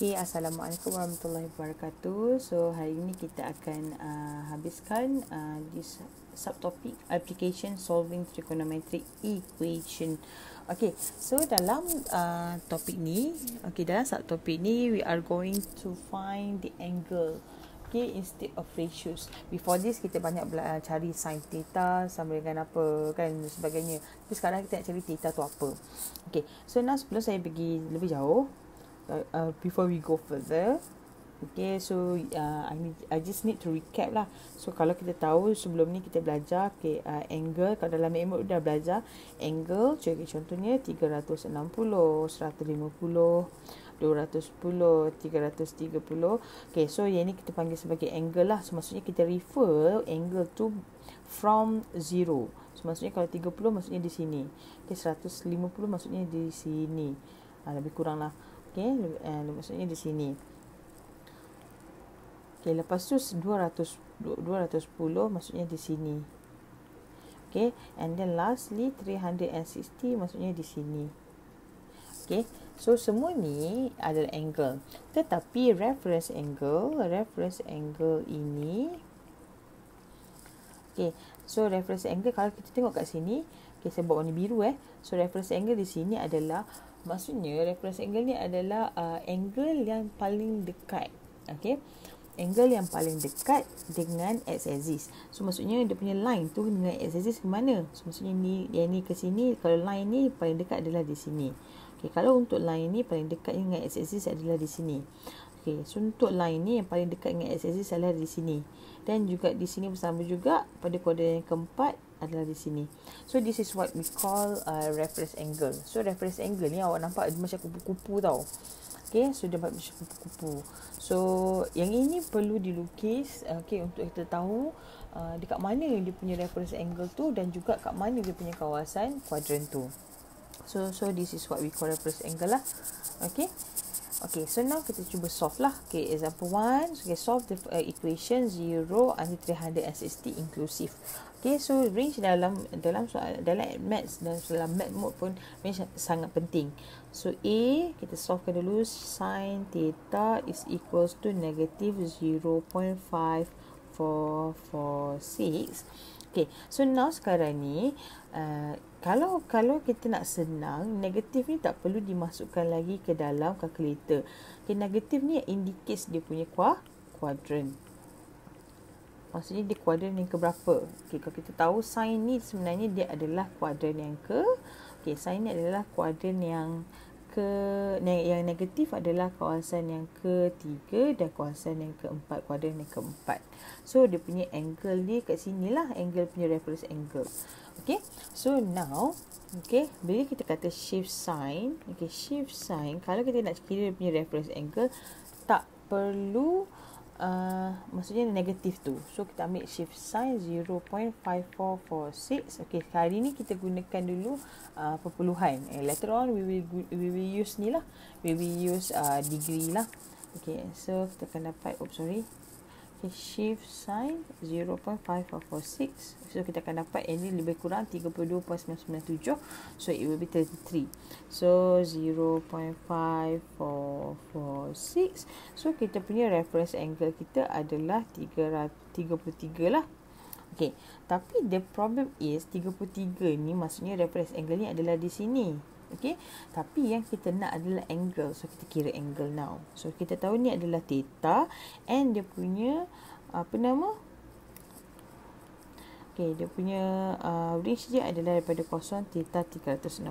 Okay, Assalamualaikum warahmatullahi wabarakatuh. So, hari ini kita akan habiskan this subtopic application solving trigonometric equation. Okay, so dalam topik ni, dalam subtopik ni we are going to find the angle. Okay, instead of ratios. Before this kita banyak cari sin theta sama dengan apa kan sebagainya. Tapi sekarang kita nak cari theta tu apa. Okay, so now sebelum saya pergi lebih jauh, before we go further, okay, so I just need to recap lah. So kalau kita tahu sebelum ni kita belajar angle, kalau dalam MMO dah belajar angle, contohnya 360, 150, 210, 330. Okay, so yang ni kita panggil sebagai angle lah. So maksudnya kita refer angle tu from 0. So maksudnya kalau 30 maksudnya di sini. Okay, 150 maksudnya di sini. Lebih kurang lah. Okay, maksudnya di sini. Okay, lepas tu 210 maksudnya di sini. Okay, and then lastly 360 maksudnya di sini. Okay, so semua ni adalah angle. Tetapi reference angle ini, okay, so reference angle kalau kita tengok kat sini, okay, saya buat warna biru So reference angle di sini adalah, maksudnya reference angle ni adalah angle yang paling dekat. Okay, angle yang paling dekat dengan x-axis. So maksudnya dia punya line tu dengan x-axis ke mana? So maksudnya ni, yang ni ke sini. Kalau line ni paling dekat adalah di sini. Okay, kalau untuk line ni paling dekat dengan x-axis adalah di sini. Okay, so untuk line ni yang paling dekat dengan x-axis adalah di sini. Dan juga di sini bersama juga pada kuadran yang keempat adalah di sini. So this is what we call reference angle. So reference angle ni awak nampak dia macam kupu-kupu tau. Okay, so dia macam kupu-kupu. So yang ini perlu dilukis, okay, untuk kita tahu dekat mana dia punya reference angle tu dan juga kat mana dia punya kawasan kuadran tu. So this is what we call reference angle lah. Okay. Okay, so now kita cuba solve lah. Okay, example 1. Okay, solve the equation 0 until 360 inclusive. Okay, so range dalam maths, dalam math mode pun range sangat penting. So A, kita solvekan dulu. Sin theta is equals to negative 0.5446. Okay, so now sekarang ni kalau kita nak senang, negatif ni tak perlu dimasukkan lagi ke dalam kalkulator. Okay, negatif ni indicates dia punya kuadran. Maksudnya dia kuadran yang keberapa. Okay, kalau kita tahu sin ni sebenarnya dia adalah kuadran yang okay, sin ni adalah kuadran yang negatif adalah kawasan yang ketiga dan kawasan yang keempat, kuadran yang keempat. So dia punya angle dia kat sini lah, angle punya reference angle. Okay, so now, okay, bila kita kata shift sign, okay, shift sign, kalau kita nak kira dia punya reference angle, tak perlu maksudnya negatif tu. So kita ambil shift sign 0.5446. Okay, hari ni kita gunakan dulu perpuluhan. Later on we will use ni lah, we will use degree lah. Okay, so kita akan dapat, okay, shift sign 0.5446. So kita akan dapat ini lebih kurang 32.997. So it will be 33. So 0.5446. So kita punya reference angle kita adalah 33 lah. Okay, tapi the problem is 33 ni maksudnya reference angle ni adalah di sini. Okay, tapi yang kita nak adalah angle. So kita kira angle now. So kita tahu ni adalah theta and dia punya okay, dia punya range dia adalah daripada kosong theta 360.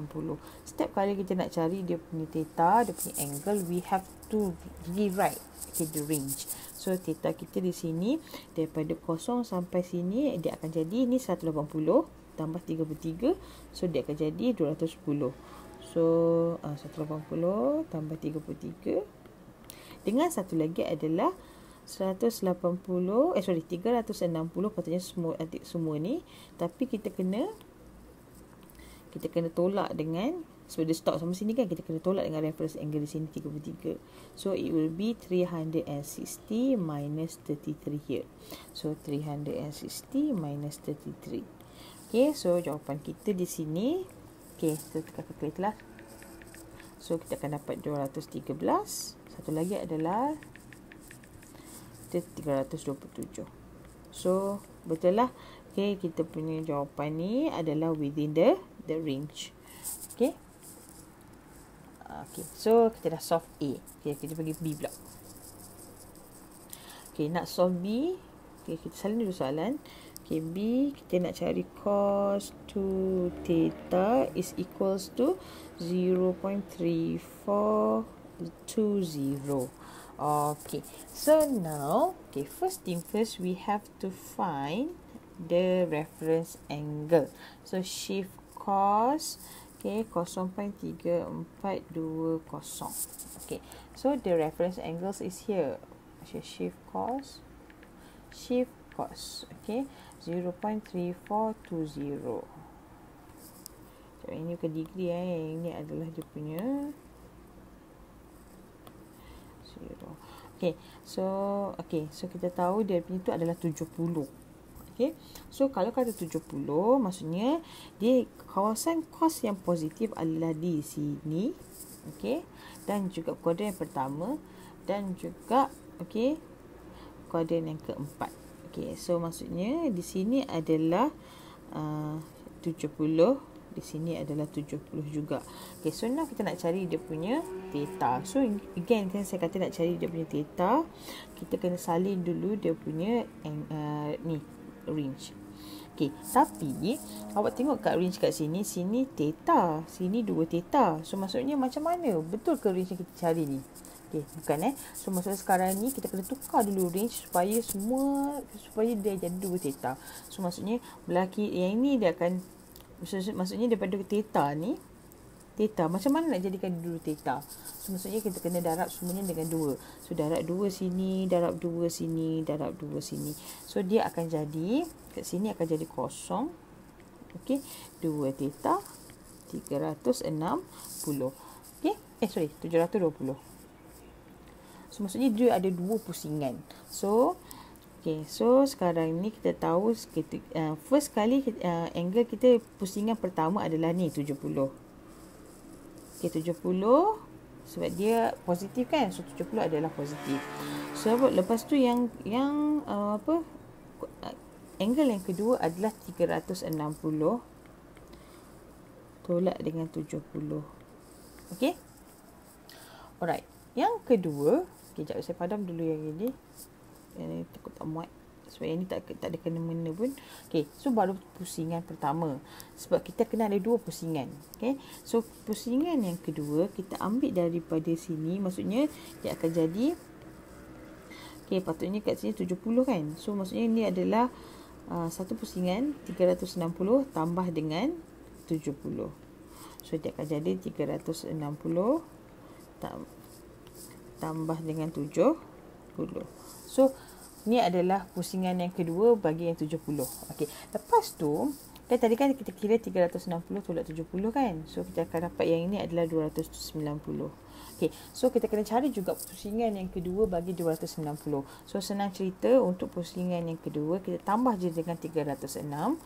Setiap kali kita nak cari dia punya theta, dia punya angle, we have to rewrite, okay, the range. So theta kita di sini daripada kosong sampai sini dia akan jadi ni 180 tambah 33. So dia akan jadi 210. So 180 tambah 33 dengan satu lagi adalah 360 patutnya semua ni, tapi kita kena tolak dengan, sebab dia stop sampai sini kan, kita kena tolak dengan reference angle di sini 33. So it will be 360 minus 33 here. So 360 minus 33. Okay, so jawapan kita di sini, okay, so tekan calculator lah. So kita akan dapat 213 Satu lagi adalah 327. So, betul lah. Okay, kita punya jawapan ni adalah within the range. Okay. Okay, so kita dah solve A. Okay, kita pergi B pula. Okay, nak solve B. Okay, kita salin dulu soalan. Okay, B, kita nak cari cos 2 theta is equals to 0.3420. Okay, so now, okay, first thing first, we have to find the reference angle. So, shift cos, okay, 0.3420. Okay, so the reference angles is here. Shift cos, okay, 0.3420. So, ini bukan degree ini adalah dia punya 0. Okay, so kita tahu dia punya tu adalah 70. Okay, so kalau kata 70, maksudnya dia kawasan cos yang positif adalah di sini. Okay, dan juga kuadran yang pertama dan juga kuadran yang keempat. Okay, so maksudnya di sini adalah 70. Di sini adalah 70 juga. Okay, so now kita nak cari dia punya theta. So again, kan saya kata nak cari dia punya theta, kita kena salin dulu dia punya range. Okay, tapi awak tengok kat range kat sini, sini theta, sini 2 theta. So maksudnya macam mana? Betul ke range yang kita cari ni? Okay, bukan So maksudnya sekarang ni kita kena tukar dulu range supaya dia jadi 2 theta. So maksudnya belaki yang ini dia akan, maksudnya daripada theta ni, theta macam mana nak jadikan dulu theta? So maksudnya kita kena darab semuanya dengan 2. So darab 2 sini, darab 2 sini, darab 2 sini. So dia akan jadi, kat sini akan jadi kosong. Okey, 2 theta 360. Okey, 720. So maksudnya dia ada 2 pusingan. So okay, so sekarang ni kita tahu first kali angle kita pusingan pertama adalah ni 70. Okay, 70 sebab dia positif kan. So 70 adalah positif. So lepas tu yang angle yang kedua adalah 360 tolak dengan 70. Okay. Alright. Yang kedua, sekejap saya padam dulu yang ini. Yang ni takut tak muat. Sebab yang ni tak ada kena-mena pun. Okay, so baru pusingan pertama. Sebab kita kena ada 2 pusingan. Okay, so pusingan yang kedua kita ambil daripada sini. Maksudnya dia akan jadi, okay, patutnya kat sini 70 kan. So maksudnya ni adalah satu pusingan 360 tambah dengan 70. So dia akan jadi 360 tambah dengan 70. So ni adalah pusingan yang kedua bagi yang 70. Okey, lepas tu kan tadi kan kita kira 360 tolak 70 kan. So kita akan dapat yang ini adalah 290. Okey, so kita kena cari juga pusingan yang kedua bagi 290. So senang cerita, untuk pusingan yang kedua kita tambah je dengan 360.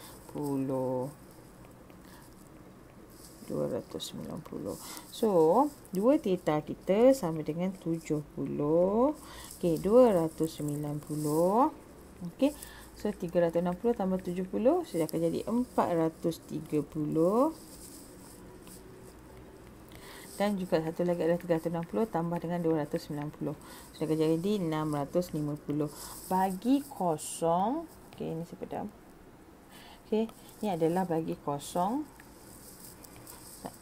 290. So 2 theta kita sama dengan 70. Okey, 290. Okey, so 360 tambah 70, so dia akan jadi 430. Dan juga satu lagi adalah 360 tambah dengan 290. So dia akan jadi 650. Bagi kosong, okey, ini saya pedam. Okey, ini adalah bagi kosong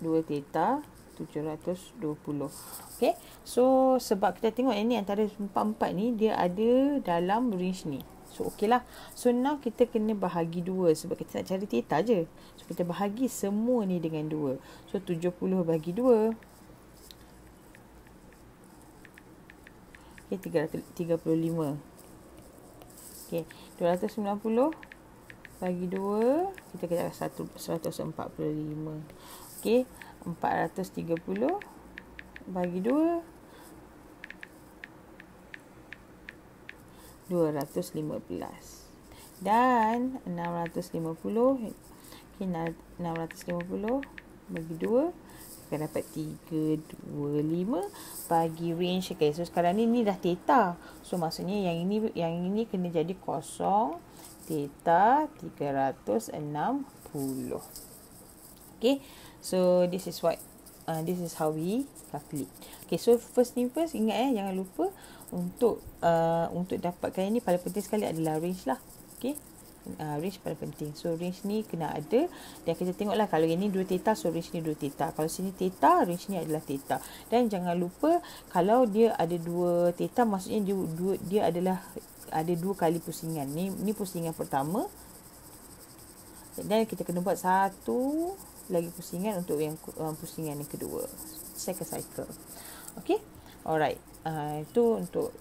2 theta 720. Okey, so sebab kita tengok ini antara 4 ni dia ada dalam range ni. So okey lah. So now kita kena bahagi 2 sebab kita nak cari theta je. So kita bahagi semua ni dengan 2. So 70 bagi 2. Okey, 335. Okey, 290 bagi 2 kita kena 145. Okey, 430 bagi 2 215 dan 650. Okey, 650 bagi 2 akan dapat 325 bagi range. Okay, so sekarang ni dah theta. So maksudnya yang ini kena jadi kosong theta 360. Okay, so this is how we calculate. Okay, so first thing first, ingat jangan lupa untuk dapatkan ini paling penting sekali adalah range lah. Okay, range paling penting. So range ni kena ada, dan kita tengoklah kalau yang ni 2 theta, so range ni 2 theta. Kalau sini theta, range ni adalah theta. Dan jangan lupa kalau dia ada 2 theta, maksudnya dia adalah ada 2 kali pusingan. Ni pusingan pertama, dan kita kena buat satu lagi pusingan untuk yang pusingan yang kedua, second cycle. Okay, alright, itu untuk